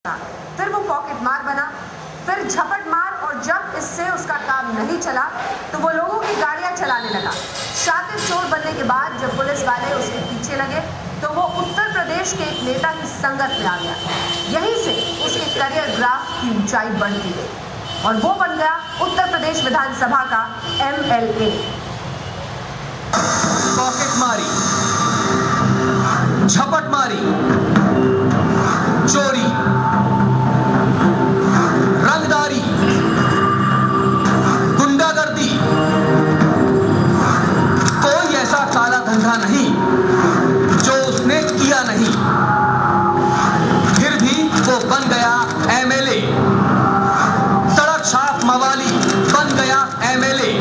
फिर वो पॉकेट मार बना, फिर झपट मार, और जब इससे उसका काम नहीं चला तो वो लोगों की गाड़ियां चलाने लगा। शातिर चोर बनने के बाद जब पुलिस वाले उसके पीछे लगे तो वो उत्तर प्रदेश के एक नेता की संगत में आ गया। यहीं से उसके करियर ग्राफ की ऊंचाई बढ़ती गई और वो बन गया उत्तर प्रदेश विधानसभा का MLA। पॉकेट मारी, झपट मारी, चोरी, रंगदारी, गुंडागर्दी, कोई ऐसा काला धंधा नहीं जो उसने किया नहीं। फिर भी वो बन गया MLA। सड़क छाप मवाली बन गया MLA।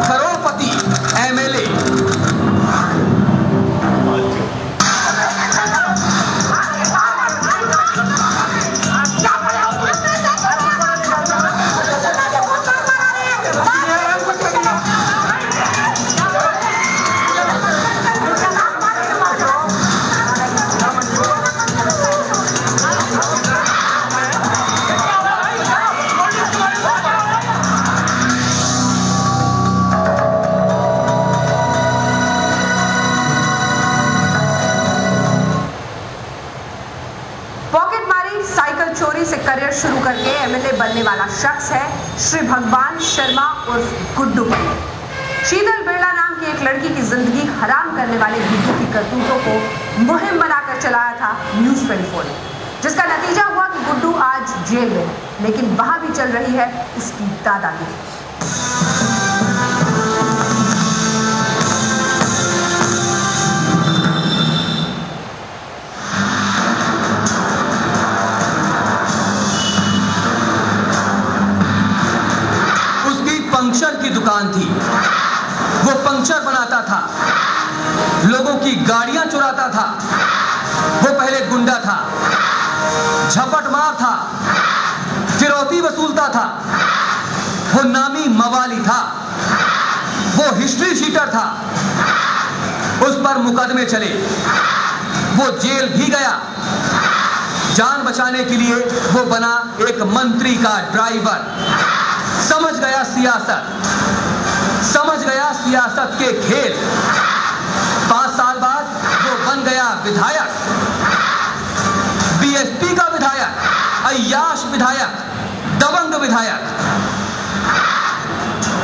करोड़पति MLA। साइकिल चोरी से करियर शुरू करके MLA बनने वाला शख्स है श्री भगवान शर्मा उर्फ गुड्डू पंडित। शीतल बिरला नाम की एक लड़की की जिंदगी हराम करने वाले गुड्डू की करतूतों को मुहिम बनाकर चलाया था न्यूज़ 24 ने, जिसका नतीजा हुआ कि गुड्डू आज जेल में है, लेकिन वहां भी चल रही है उसकी दादागिरी। पंक्चर की दुकान थी, वो पंक्चर बनाता था, लोगों की गाड़ियां चुराता था। वो पहले गुंडा था, झपट मार था, फिरौती वसूलता था, वो नामी मवाली था, वो हिस्ट्री शीटर था। उस पर मुकदमे चले, वो जेल भी गया। जान बचाने के लिए वो बना एक मंत्री का ड्राइवर। समझ गया सियासत के खेल। 5 साल बाद वो बन गया विधायक, BSP का विधायक, अय्याश विधायक, दबंग विधायक।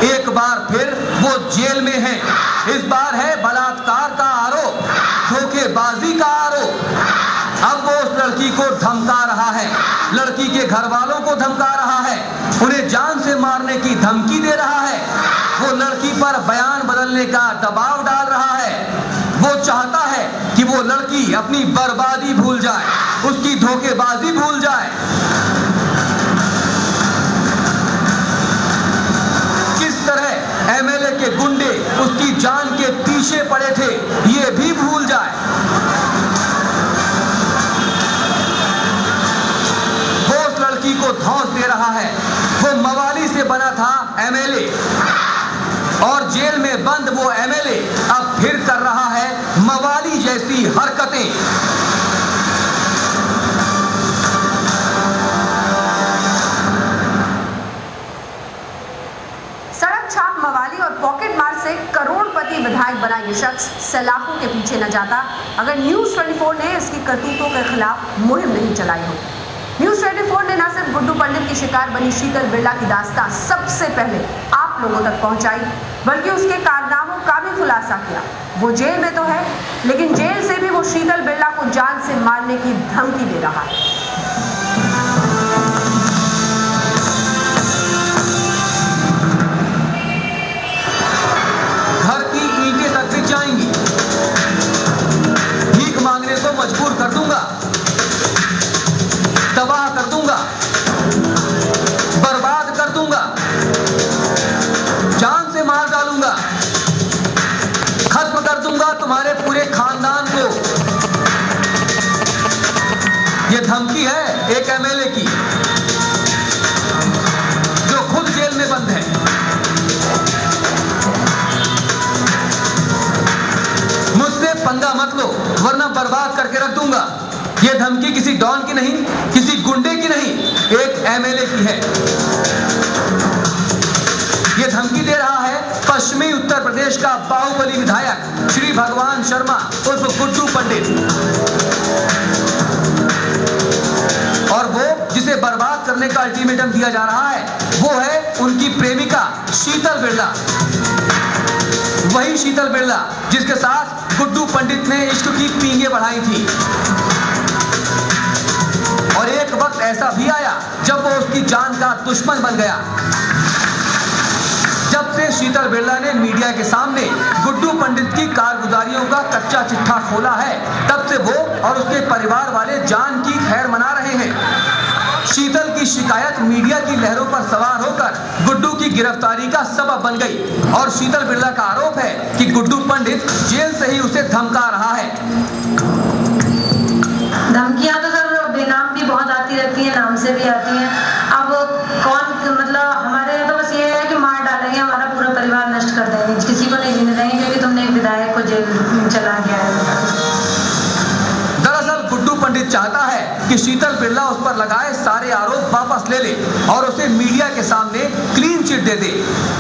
एक बार फिर वो जेल में है। इस बार है बलात्कार का आरोप, धोखेबाजी का आरोप। अब वो उस लड़की को धमका रहा है, लड़की के घर वालों को धमका रहा है, उन्हें जान से मारने की धमकी दे रहा है। वो लड़की पर बयान बदलने का दबाव डाल रहा है। वो चाहता है कि वो लड़की अपनी बर्बादी भूल जाए, उसकी धोखेबाजी भूल जाए। किस तरह MLA के गुंडे उसकी जान के पीछे पड़े थे, ये भी भूल जाए। को धौंस दे रहा है। वो मवाली से बना था MLA और जेल में बंद वो MLA अब फिर कर रहा है मवाली जैसी हरकतें। सड़क छाप मवाली और पॉकेट मार से करोड़पति विधायक बना ये शख्स सलाखों के पीछे न जाता अगर न्यूज़ 24 ने इसकी करतूतों के खिलाफ मुहिम नहीं चलाई होती। न्यूज़ 24 ने न सिर्फ गुड्डू पंडित की शिकार बनी शीतल बिरला की दास्तां सबसे पहले आप लोगों तक पहुंचाई, बल्कि उसके कारनामों का भी खुलासा किया। वो जेल में तो है, लेकिन जेल से भी वो शीतल बिरला को जान से मारने की धमकी दे रहा है। घर की ईंटें तक गिर जाएंगी, भीख मांगने को मजबूर कर दूंगा, तबाह कर दूंगा, बर्बाद कर दूंगा, जान से मार डालूंगा, खत्म कर दूंगा तुम्हारे पूरे खानदान को। ये धमकी है एक MLA की जो खुद जेल में बंद है। मुझसे पंगा मत लो, वरना बर्बाद करके रख दूंगा। ये धमकी किसी डॉन की नहीं, एमएलए की है। ये धमकी दे रहा है पश्चिमी उत्तर प्रदेश का बाहुबली विधायक श्री भगवान शर्मा उर्फ गुड्डू पंडित, और वो जिसे बर्बाद करने का अल्टीमेटम दिया जा रहा है वो है उनकी प्रेमिका शीतल बिरला। वही शीतल बिरला जिसके साथ गुड्डू पंडित ने इश्क की पींगे बढ़ाई थी। और एक वक्त ऐसा भी आया जब वो उसकी जान का दुश्मन बन गया। जब से शीतल बिरला ने मीडिया के सामने गुड्डू पंडित की कारगुजारियों का कच्चा चिट्ठा खोला है, तब से वो और उसके परिवार वाले जान की खैर मना रहे हैं। शीतल की शिकायत मीडिया की लहरों पर सवार होकर गुड्डू की गिरफ्तारी का सबब बन गई और शीतल बिरला का आरोप है कि गुड्डू पंडित जेल से ही उसे धमका रहा है। धमकियां तो सर बेनाम भी बहुत आती रहती हैं, नाम से भी आती हैं। अब कौन मतलब हमारे यहाँ तो बस ये है कि मार डालेंगे, हमारा पूरा परिवार नष्ट कर देंगे, किसी को नहीं जीने देंगे क्योंकि तुमने एक विधायक को जेल चला गया है। दरअसल गुड्डू पंडित चाहता है कि शीतल बिरला उस पर लगाए सारे आरोप वापस ले ले और उसे मीडिया के सामने क्लीन चिट दे दे,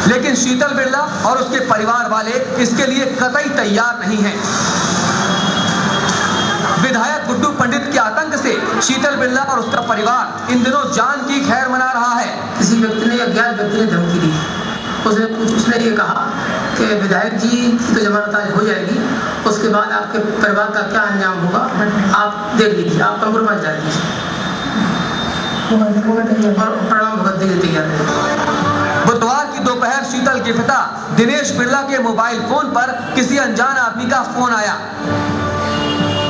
लेकिन शीतल बिरला और उसके परिवार वाले इसके लिए कतई तैयार नहीं हैं। विधायक गुड्डू पंडित के आतंक से शीतल बिरला और उसका परिवार इन दिनों जान की खैर मना रहा है। किसी व्यक्ति ने, अज्ञात व्यक्ति ने धमकी दी, उसने ये कहा कि विधायक जी की तो जमानत आज हो जाएगी, उसके बाद आपके परिवार का क्या अंजाम होगा आप देख लीजिए, आप कंप्रोमाइज जा लीजिए और प्रणाम भुगत देने तैयार है। बुधवार की दोपहर शीतल के पिता दिनेश बिरला के मोबाइल फोन पर किसी अनजान आदमी का फोन आया।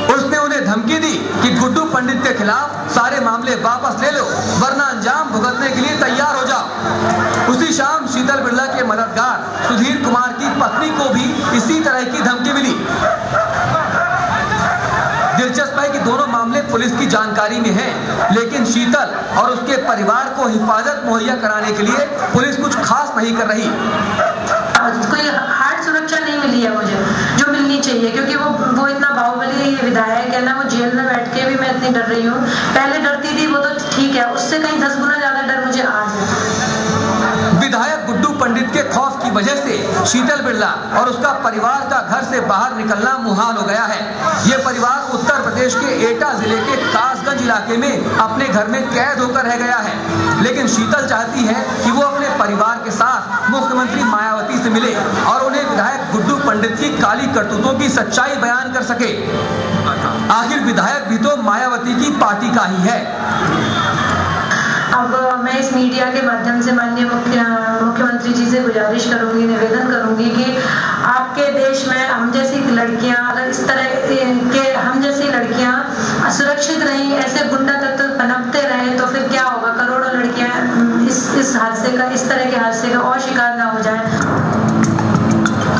उसने उन्हें धमकी दी कि गुड्डू पंडित के खिलाफ सारे मामले वापस ले लो वरना अंजाम भुगतने के लिए तैयार हो जाओ। उसी शाम शीतल बिरला के मददगार सुधीर कुमार की पत्नी को भी इसी तरह की धमकी मिली। दिलचस्प है कि दोनों मामले पुलिस की जानकारी में हैं, लेकिन शीतल और उसके परिवार को हिफाजत मुहैया कराने के लिए पुलिस कुछ खास नहीं कर रही। कोई हार्ड सुरक्षा नहीं मिली है मुझे जो मिलनी चाहिए, क्योंकि वो इतना बाहुबली विधायक है ना, वो जेल में बैठ के भी मैं इतनी डर रही हूँ। पहले डरती थी वो तो ठीक है, उससे कहीं 10 गुना ज्यादा डर मुझे आज है। विधायक गुड्डू पंडित के खौफ की वजह से शीतल बिरला और उसका परिवार का घर से बाहर निकलना मुहाल हो गया है। ये परिवार उत्तर प्रदेश के एटा जिले के कासगंज इलाके में अपने घर में कैद होकर रह गया है, लेकिन शीतल चाहती है कि वो अपने परिवार के साथ मुख्यमंत्री मायावती से मिले और उन्हें विधायक गुड्डू पंडित की काली करतूतों की सच्चाई बयान कर सके। आखिर विधायक भी तो मायावती की पार्टी का ही है। अब मैं इस मीडिया के माध्यम से माननीय मुख्यमंत्री जी से गुजारिश करूंगी, निवेदन करूंगी कि आपके देश में हम जैसी लड़कियां, अगर इस तरह के हम जैसी लड़कियां सुरक्षित रहें, ऐसे गुंडा तत्व पनपते रहे तो फिर क्या होगा। करोड़ों लड़कियां इस हादसे का, इस तरह के हादसे का और शिकार ना हो जाए।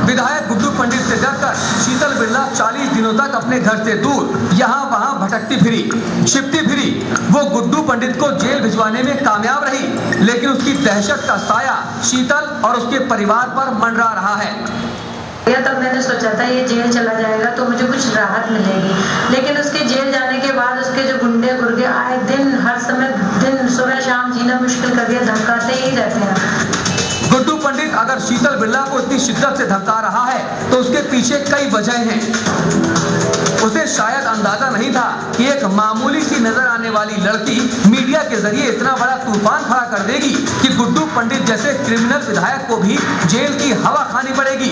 विधायक गुड्डू पंडित से डरकर शीतल बिरला 40 दिनों तक अपने घर से दूर यहाँ वहाँ भटकती फिरी, छिपती फिरी। वो गुड्डू पंडित को जेल भिजवाने में कामयाब रही, लेकिन उसकी दहशत का साया शीतल और उसके परिवार पर मंडरा रहा है। तब मैंने सोचा था ये जेल चला जाएगा तो मुझे कुछ राहत मिलेगी, लेकिन उसके जेल जाने के बाद उसके जो गुंडे गुर्गे आए दिन, हर समय दिन, सुबह शाम जीना मुश्किल कर दिया, धमकाते ही रहते हैं। गुड्डू पंडित अगर शीतल बिरला को इतनी शिद्दत से धमका रहा है तो उसके पीछे कई वजह हैं। उसे शायद अंदाजा नहीं था कि एक मामूली सी नजर आने वाली लड़की मीडिया के जरिए इतना बड़ा तूफान खड़ा कर देगी कि गुड्डू पंडित जैसे क्रिमिनल विधायक को भी जेल की हवा खानी पड़ेगी।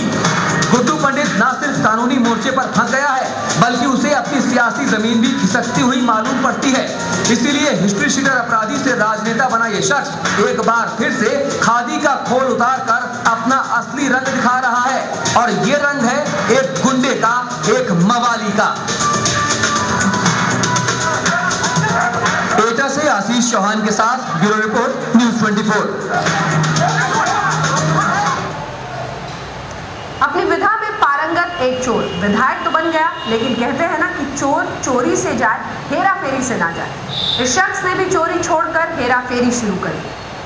गुड्डू पंडित न सिर्फ कानूनी मोर्चे पर फंस गया है, बल्कि उसे अपनी सियासी जमीन भी खिसकती हुई मालूम पड़ती है। इसीलिए हिस्ट्री शीटर अपराधी से राजनेता बना ये शख्स एक बार फिर से खादी का खोल उतार कर अपना असली रंग दिखा रहा है, और ये रंग है एक गुंडे का, एक मवाली का। एटा से आशीष चौहान के साथ ब्यूरो रिपोर्ट, न्यूज़ 24। अपनी विधा में पारंगत एक चोर विधायक तो बन गया, लेकिन कहते हैं ना कि चोर चोरी से जाए, हेरा फेरी से ना जाए। इस शख्स ने भी चोरी छोड़कर हेरा फेरी शुरू करी।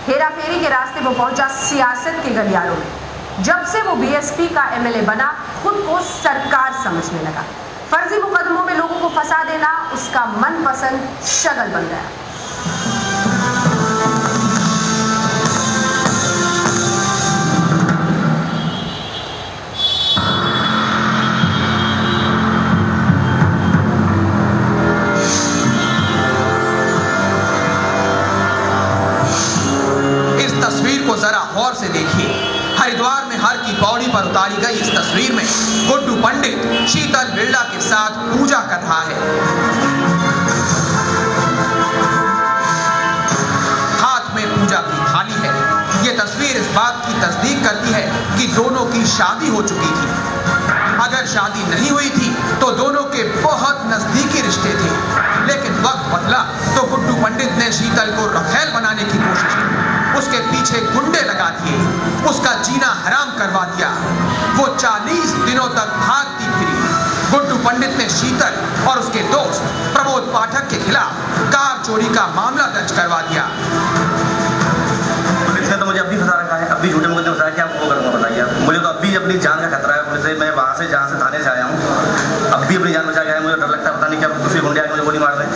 हेरा फेरी के रास्ते वो पहुंचा सियासत के गलियारों में। जब से वो बीएसपी का एमएलए बना, खुद को सरकार समझने लगा। फर्जी मुकदमों में लोगों को फंसा देना उसका मनपसंद शगल बन गया। उतारी गई इस तस्वीर में गुड्डू पंडित शीतल बिरला के साथ पूजा कर रहा है। हाथ में पूजा की थाली है। ये तस्वीर इस बात की तस्दीक करती है कि दोनों की शादी हो चुकी थी। अगर शादी नहीं हुई थी तो दोनों के बहुत नजदीकी रिश्ते थे, लेकिन वक्त बदला तो गुड्डू पंडित ने शीतल को रखेल बनाने की कोशिश की। उसके पीछे गुंडे लगा दिए, उसका जीना हराम करवा दिया। वो 40 दिनों तक भागती फिरी। गुड्डू पंडित ने शीतल और उसके दोस्त प्रमोद पाठक के खिलाफ कार चोरी का मामला दर्ज करवा दिया। तो मुझे अब भी फंसा रखा है, अब भी झूठे मुकदमे फंसा, क्या वो करूँगा बताइए आप। मुझे तो अब भी अपनी जान का खतरा है। पुलिस से मैं वहाँ से जहाँ से थाने से आया हूँ, अब भी अपनी जान बचा के आया। मुझे डर लगता है, पता नहीं क्या दूसरे गुंडे आके मुझे गोली मार दें।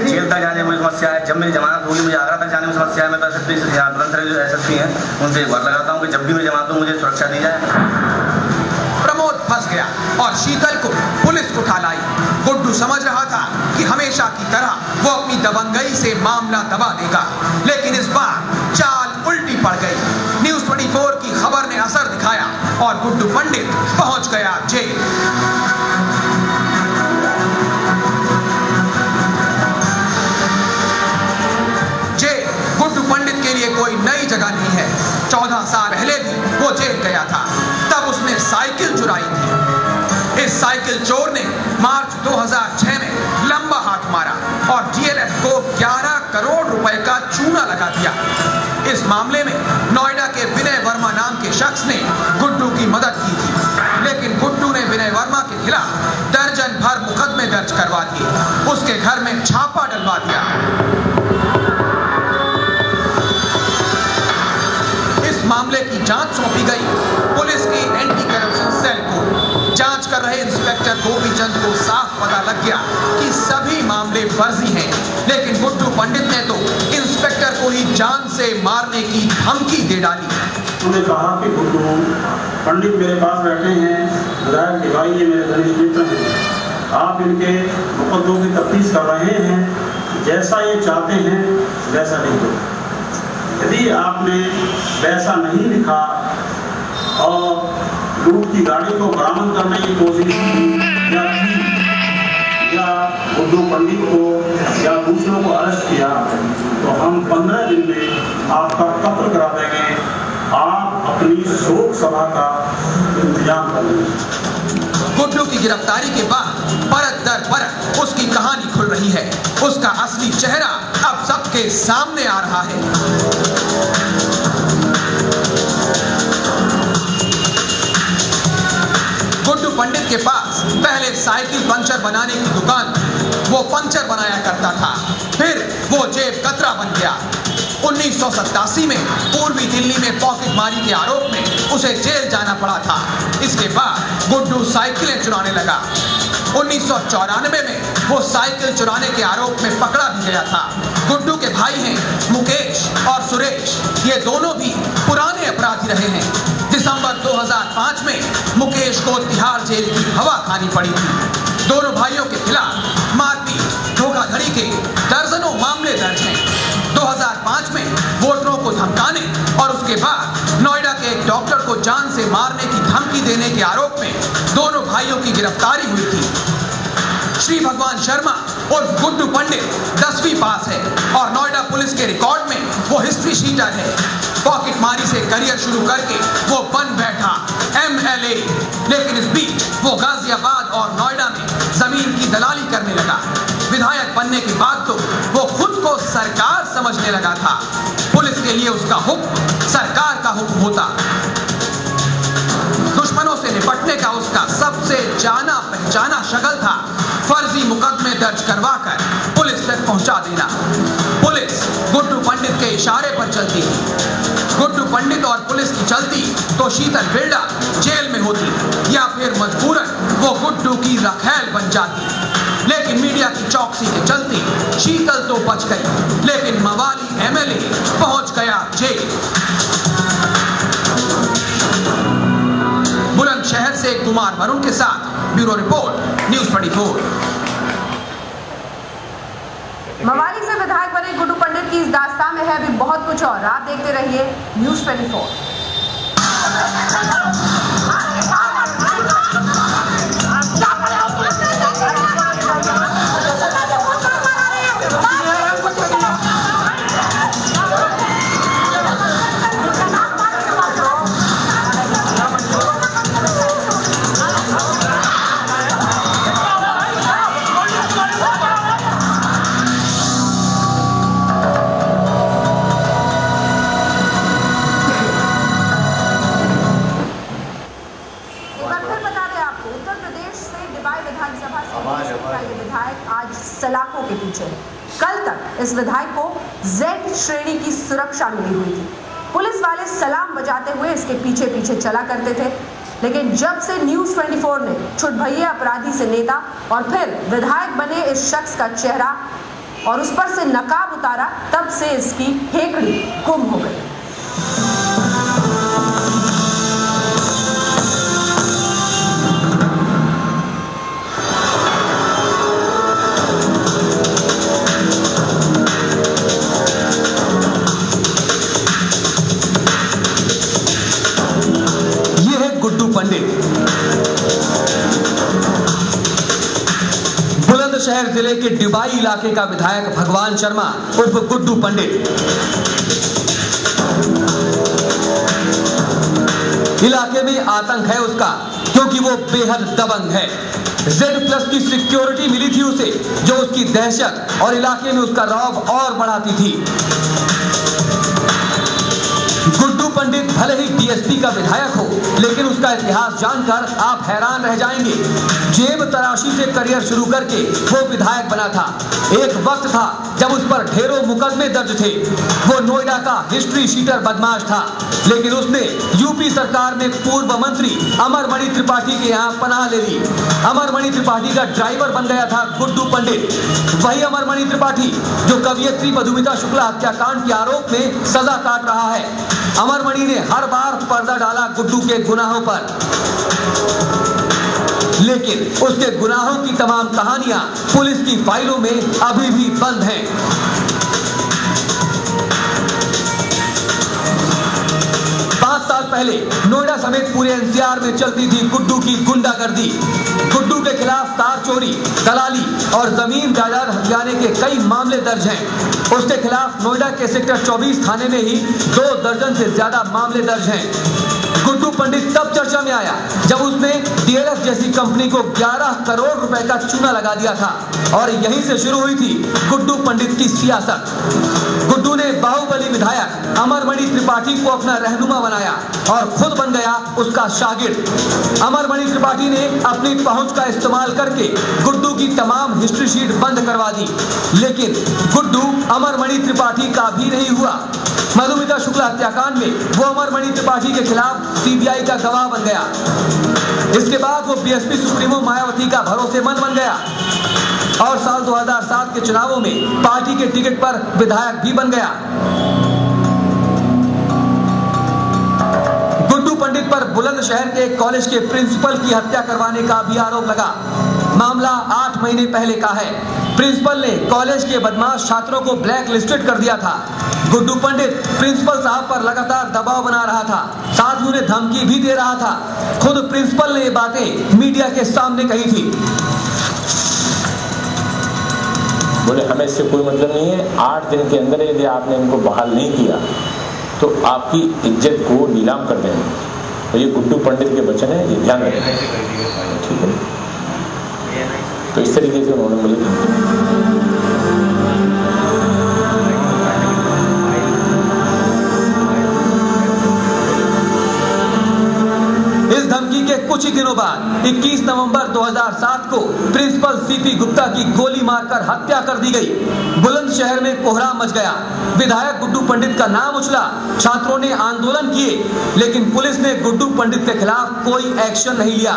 जेल तक जाने में मुझे समस्या है। जब मेरी जमानत होगी मुझे आगरा तक जाने में समस्या है। मैं तो बुलंदशहर जो SSP हैं उनसे एक बार लगाता हूँ कि जब भी मेरी जमानत हो मुझे सुरक्षा दी जाए। प्रमोद फंस गया और शीतल को पुलिस उठा लाई। गुड्डू समझ रहा था कि हमेशा की तरह वो अपनी दबंगई से मामला दबा देगा, लेकिन इस बार चाल उल्टी पड़ गई। न्यूज़ 24 की खबर ने असर दिखाया और गुड्डू पंडित पहुंच गया जेल। जेल गुड्डू पंडित के लिए कोई नई जगह नहीं है। 14 साल पहले भी वो जेल गया था, तब उसने साइकिल चुराई थी। इस साइकिल चोर ने मार्च 2006 में लंबा हाथ मारा और DLF को 11 करोड़ रुपए का चूना लगा दिया। इस मामले में नोएडा के विनय वर्मा नाम के शख्स ने गुड्डू की मदद की थी, लेकिन गुड्डू ने विनय वर्मा के खिलाफ दर्जन भर मुकदमे दर्ज करवा दिए। उसके घर में छापा डलवा दिया। इस मामले की जांच सौंपी गई पुलिस की एंटी करप्शन सेल को। जांच कर रहे इंस्पेक्टर गोपीचंद को साफ पता लग गया कि सभी मामले फर्जी हैं, लेकिन गुड्डू पंडित ने तो इंस्पेक्टर को ही जान से मारने की धमकी दे डाली। उन्होंने कहा कि गुड्डू पंडित मेरे पास बैठे हैं, विधायक के भाई, ये मेरे घनिष्ठ मित्र हैं। आप इनके मुकदमों की तफ्तीश कर रहे हैं, जैसा ये चाहते हैं वैसा नहीं हो। यदि आपने वैसा नहीं लिखा और लूट की गाड़ी को बरामद करने की कोशिश की या गुड्डू पंडित को या दूसरों को अरेस्ट किया तो हम 15 दिन में आपका कत्ल करा देंगे। आप अपनी शोक सभा का इंतजाम करें। गुड्डू की गिरफ्तारी के बाद परत दर परत उसकी कहानी खुल रही है। उसका असली चेहरा अब सबके सामने आ रहा है। गुड्डू पंडित के पास पहले साइकिल पंचर बनाने की दुकान, वो पंचर बनाया करता था। फिर वो जेब कतरा बन गया। 1987 में पूर्वी दिल्ली में पॉकेटमारी के आरोप में उसे जेल जाना पड़ा था। इसके बाद गुड्डू साइकिलें चुराने लगा। 1994 में वो साइकिल चुराने के आरोप में पकड़ा भी गया था। गुड्डू के भाई हैं मुकेश और सुरेश, ये दोनों भी पुराने अपराधी रहे हैं। दिसंबर 2005 में मुकेश को तिहाड़ जेल की हवा खानी पड़ी थी। दोनों भाइयों के खिलाफ मारपीट, धोखाधड़ी के दर्जनों मामले दर्ज हैं। 2005 में वोटरों को धमकाने और उसके बाद नोएडा के एक डॉक्टर को जान से मारने की धमकी देने के आरोप में दोनों भाइयों की गिरफ्तारी हुई थी। श्री भगवान शर्मा उर्फ गुड्डू पंडित 10वीं पास है और नोएडा पुलिस के रिकॉर्ड में वो हिस्ट्री शीटर है। पॉकेटमारी से करियर शुरू करके वो बन बैठा MLA, लेकिन इस बीच वो गाजियाबाद और नोएडा में जमीन की दलाली करने लगा। विधायक बनने के बाद तो वो खुद को सरकार समझने लगा था। पुलिस के लिए उसका हुक्म सरकार का हुक्म होता। दुश्मनों से निपटने का उसका सबसे जाना पहचाना शक्ल था फर्जी मुकदमे दर्ज करवाकर पुलिस तक पहुंचा देना। पुलिस गुड्डू पंडित के इशारे पर चलती थी। गुड्डू पंडित और पुलिस की चलती तो शीतल बिरला जेल में होती या फिर मजबूरन वो गुड्डू की रखेल बन जाती। लेकिन मीडिया की चौकसी के चलती शीतल तो बच गई, लेकिन मवाली MLA पहुंच गया जेल। बुलंदशहर से कुमार वरुण के साथ ब्यूरो रिपोर्ट, न्यूज़ 24। मवाली से विधायक बने गुड्डू पंडित की इस दास्तान में है अभी बहुत कुछ और। आप देखते रहिए न्यूज़ 24। सलाखों के पीछे है। कल तक इस विधायक को Z श्रेणी की सुरक्षा मिली हुई थी। पुलिस वाले सलाम बजाते हुए इसके पीछे पीछे चला करते थे, लेकिन जब से न्यूज़ 24 ने छुटभैया अपराधी से नेता और फिर विधायक बने इस शख्स का चेहरा और उस पर से नकाब उतारा, तब से इसकी हेकड़ी गुम हो गई। बुलंदशहर जिले के डिबाई इलाके का विधायक भगवान शर्मा उर्फ गुड्डू पंडित। इलाके में आतंक है उसका, क्योंकि वो बेहद दबंग है। Z+ की सिक्योरिटी मिली थी उसे, जो उसकी दहशत और इलाके में उसका रौब और बढ़ाती थी। गुड्डू पंडित भले ही DSP का विधायक हो, लेकिन उसका इतिहास जानकर आप हैरान रह जाएंगे। जेब तराशी से करियर शुरू करके वो विधायक बना था। एक वक्त था जब उस पर ढेरों मुकदमे दर्ज थे। वो नोएडा का हिस्ट्री शीटर बदमाश था, लेकिन उसने यूपी सरकार में पूर्व मंत्री अमरमणि त्रिपाठी के यहाँ पनाह ले ली। अमरमणि त्रिपाठी का ड्राइवर बन गया था गुड्डू पंडित। वही अमरमणि त्रिपाठी जो कवियत्री मधुमिता शुक्ला हत्याकांड के आरोप में सजा काट रहा है। अमरमणि ने हर बार पर्दा डाला गुड्डू के गुनाहों पर, लेकिन उसके गुनाहों की तमाम कहानियां पुलिस की फाइलों में अभी भी बंद हैं। 5 साल पहले नोएडा समेत पूरे NCR में चलती थी गुड्डू की गुंडागर्दी। गुड्डू के खिलाफ तार चोरी, दलाली और जमीन जायदाद हथियाने के कई मामले दर्ज हैं। उसके खिलाफ नोएडा के सेक्टर 24 थाने में ही 2 दर्जन से ज्यादा मामले दर्ज हैं। गुड्डू पंडित तब चर्चा में आया जब उसने DLF जैसी कंपनी को 11 करोड़ रुपए का चूना लगा दिया था, और यहीं से शुरू हुई थी गुड्डू पंडित की सियासत। गुड्डू ने बाहुबली विधायक अमरमणि त्रिपाठी को अपना रहनुमा बनाया और खुद बन गया उसका शागिर्द। अमरमणि त्रिपाठी ने अपनी पहुंच का इस्तेमाल करके गुड्डू की तमाम हिस्ट्री शीट बंद करवा दी, लेकिन गुड्डू अमरमणि त्रिपाठी का भी नहीं हुआ। मधुमिता शुक्ला हत्याकांड में वो अमरमणि त्रिपाठी के खिलाफ CBI का गवाह बन गया। इसके बाद वो BSP सुप्रीमो मायावती का भरोसेमंद बन गया और साल 2007 के चुनावों में पार्टी के टिकट पर विधायक भी बन गया। गुड्डू पंडित पर बुलंदशहर के एक कॉलेज के प्रिंसिपल की हत्या करवाने का भी आरोप लगा। मामला 8 महीने पहले का है। प्रिंसिपल ने कॉलेज के बदमाश छात्रों को ब्लैक लिस्टेड कर दिया था। गुड्डू पंडित प्रिंसिपल साहब पर लगातार दबाव बना रहा था, साथ ही उन्हें धमकी भी दे रहा था। खुद प्रिंसिपल ने ये बातें मीडिया के सामने कही थी। बोले हमें इससे कोई मतलब नहीं है, 8 दिन के अंदर यदि आपने इनको बहाल नहीं किया तो आपकी इज्जत को नीलाम कर देंगे। तो ये गुड्डू पंडित के वचन है, ये ध्यान रखें, ठीक है। तो इस तरीके से उन्होंने मुझे इस धमकी के कुछ ही दिनों बाद 21 नवंबर 2007 को प्रिंसिपल CP गुप्ता की गोली मारकर हत्या कर दी गई। बुलंदशहर में कोहराम मच गया। विधायक गुड्डू पंडित का नाम उछला, छात्रों ने आंदोलन किए, लेकिन पुलिस ने गुड्डू पंडित के खिलाफ कोई एक्शन नहीं लिया।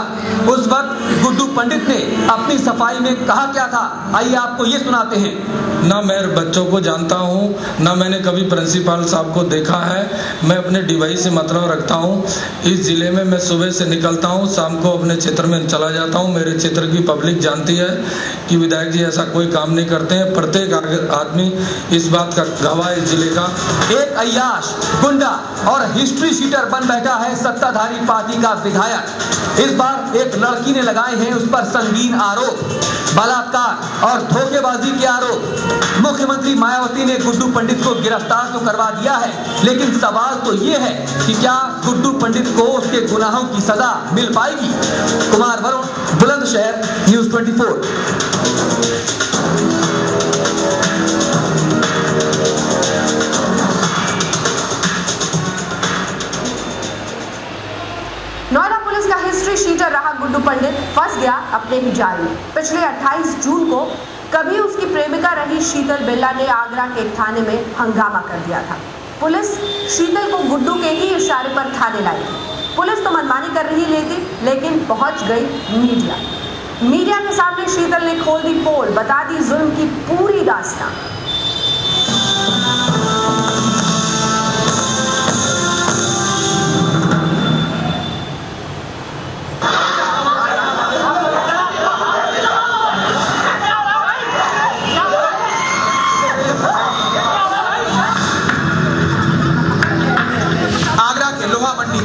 उस वक्त गुड्डू पंडित ने अपनी सफाई में कहा क्या था, आइए आपको ये सुनाते हैं। ना मैं बच्चों को जानता हूँ, ना मैंने कभी प्रिंसिपल साहब को देखा है। मैं अपने डिवाई से मतलब रखता हूँ। इस जिले में मैं सुबह से निकलता हूँ, शाम को अपने क्षेत्र में चला जाता हूँ। मेरे क्षेत्र की पब्लिक जानती है कि विधायक जी ऐसा ऐसा कोई काम नहीं करते हैं। प्रत्येक आदमी इस बात का गवाह है जिले का। एक अय्याश, गुंडा और हिस्ट्री शीटर बन बैठा है सत्ताधारी पार्टी का विधायक। इस बार एक लड़की ने लगाए हैं उस पर संगीन आरोप, बलात्कार और धोखेबाजी के आरोप। मुख्यमंत्री मायावती ने गुड्डू पंडित को गिरफ्तार तो करवा दिया है, लेकिन सवाल तो ये है कि क्या गुड्डू पंडित को उसके गुनाहों की सजा मिल पाएगी? कुमार वरुण, बुलंदशहर, न्यूज़ 24। नोएडा पुलिस का हिस्ट्री शीटर रहा गुड्डू पंडित फंस गया अपने ही जाल में। पिछले 28 जून को कभी उसकी प्रेमिका रही शीतल बिरला ने आगरा के एक थाने में हंगामा कर दिया था। पुलिस शीतल को गुड्डू के ही इशारे पर थाने लाई। पुलिस तो मनमानी कर रही थी, लेकिन पहुंच गई मीडिया के सामने शीतल ने खोल दी पोल, बता दी जुल्म की पूरी दास्तां।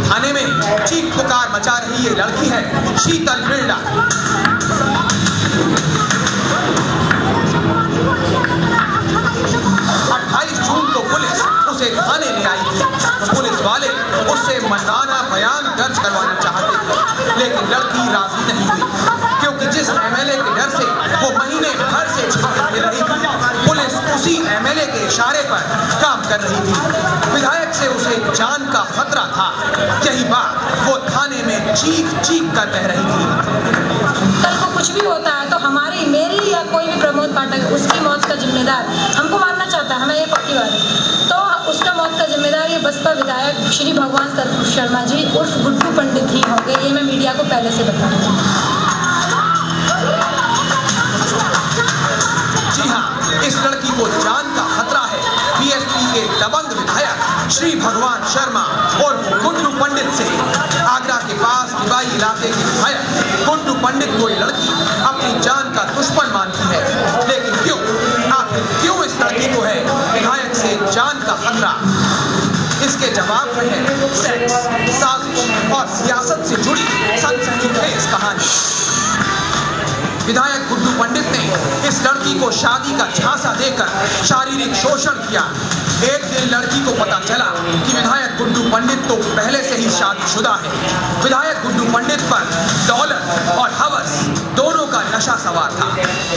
थाने में चीख पुकार मचा रही ये लड़की है शीतल बिरला। 28 जून को पुलिस उसे थाने ले आई थी। पुलिस वाले उससे मनमाना बयान दर्ज करवाना चाहते थे, लेकिन लड़की राजी नहीं हुई, क्योंकि जिस एमएलए के डर से वो महीने भर से छिपी रही थी, पुलिस उसी एमएलए के इशारे पर काम कर रही थी। विधायक से उसे जान का खतरा था। यही बात वो थाने में चीख चीख कर कह रही थी। कल को कुछ भी होता है तो हमारी, मेरी या कोई भी प्रमोद पाठक उसकी मौत का जिम्मेदार हमको मानना चाहता है, हमें ये पक्की बात है। तो उसका मौत का जिम्मेदार ये बसपा विधायक श्री भगवान शर्मा जी उर्फ गुड्डू पंडित ही होंगे। ये मैं मीडिया को पहले से बता रही हूँ। जी हाँ, इस लड़की को जान का खतरा है। बीएसपी के दबंग विधायक श्री भगवान शर्मा और गुड्डू पंडित से। आगरा के पास दिवाई इलाके के विधायक गुड्डू पंडित को ये लड़की अपनी जान का दुश्मन मानती है, लेकिन क्यों, आखिर क्यों इस लड़की को है विधायक से जान का खतरा? इसके जवाब में है सेक्स, साजिश और सियासत से जुड़ी सनसनीखेज कहानी। विधायक गुड्डू पंडित ने इस लड़की को शादी का झांसा देकर शारीरिक शोषण किया। एक दिन लड़की को पता चला कि विधायक गुड्डू पंडित तो पहले से ही शादीशुदा है। विधायक गुड्डू पंडित पर दौलत और हवस दोनों का नशा सवार था।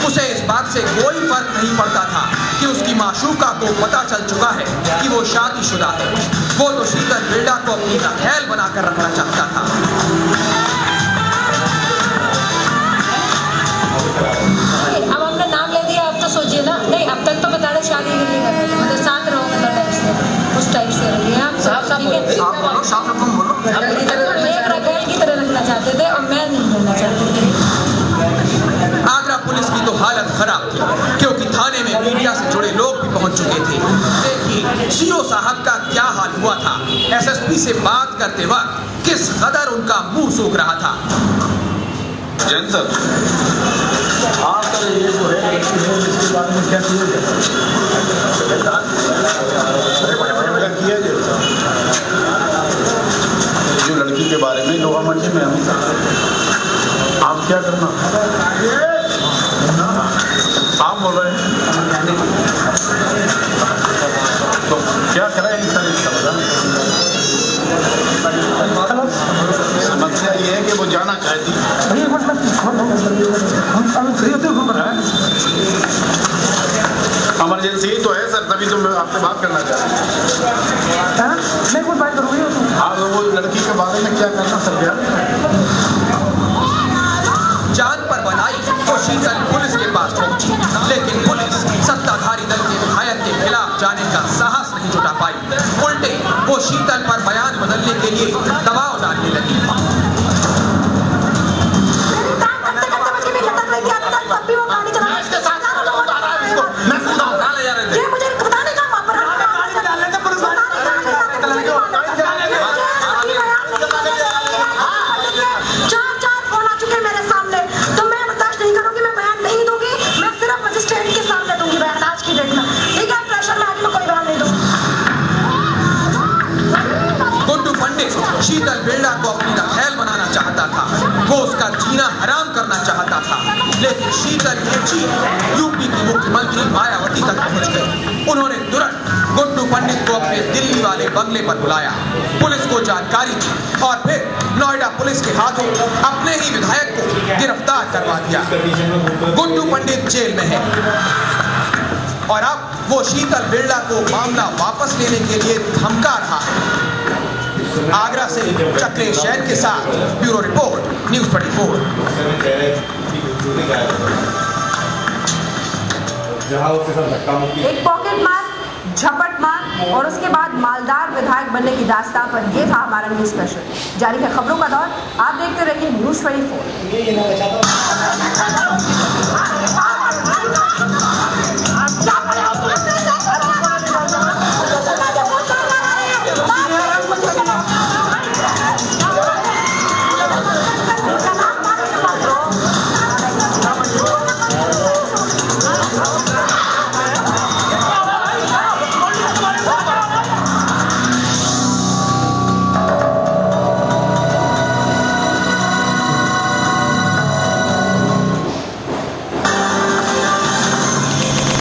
उसे इस बात से कोई फर्क नहीं पड़ता था कि उसकी माशूका को पता चल चुका है कि वो शादीशुदा है। वो तो शीतल बिरला को अपनी नखेल बनाकर रखना चाहता था। अब हमने नाम ले दिया, अब तो सोचिए ना। नहीं, अब तक तो बता रहे शादी नहीं कर रहे, मतलब साथ रहो, मतलब टाइप से, उस टाइप से रहिए आप। ठीक है, एक रखेल की तरह रखना चाहते थे और मैं नहीं रहना चाहती थी। आगरा पुलिस की तो हालत खराब थी, क्योंकि थाने में मीडिया से जुड़े लोग भी पहुंच चुके थे। देखिए सीओ साहब का क्या हाल हुआ था। एसएसपी से बात करते वक्त किस कदर उनका मुंह सूख रहा था। जैन सर, हाँ सर, ये जो है इसके बारे में क्या किया जाए? जो लड़की के बारे में लोहा मंडी में आप क्या करना आप बोल रहे हैं, तो क्या कराएंगे सर इसका बता? समस्या ये है कि वो जाना चाहती है। इमरजेंसी ही तो है सर, तभी तो मैं आपसे बात करना चाहता हूँ। मैं कोई बात करूँगी। हाँ, वो लड़की के बारे में क्या करना सर? जान पर बनाई तो शीतल पुलिस के पास पहुंची, लेकिन पुलिस सत्ताधारी दल के विधायक के खिलाफ जाने का साहस नहीं जुटा पाई। उल्टे वो शीतल पर बयान बदलने के लिए दबाव डालने लगी। चार फोन आ चुके मेरे सामने, तो मैं बर्दाश्त नहीं करूंगी, मैं बयान नहीं दूंगी। मैं सिर्फ लेकिन शीतल ये चीज यूपी की मुख्यमंत्री मायावती तक पहुंच गई। उन्होंने तुरंत गुड्डू पंडित को अपने दिल्ली वाले बंगले पर बुलाया, पुलिस को जानकारी दी और फिर नोएडा पुलिस के हाथों अपने ही विधायक को गिरफ्तार करवा दिया। गुड्डू पंडित जेल में है और अब वो शीतल बिरला को मामला वापस लेने के लिए धमका रहा है। आगरा से चक्रेश जैन के साथ ब्यूरो रिपोर्ट, न्यूज़ 24। एक पॉकेट मार, झपट मार और उसके बाद मालदार विधायक बनने की दास्तां पर यह था हमारा न्यूज स्पेशल। जारी है खबरों का दौर, आप देखते रहिए न्यूज़ 24।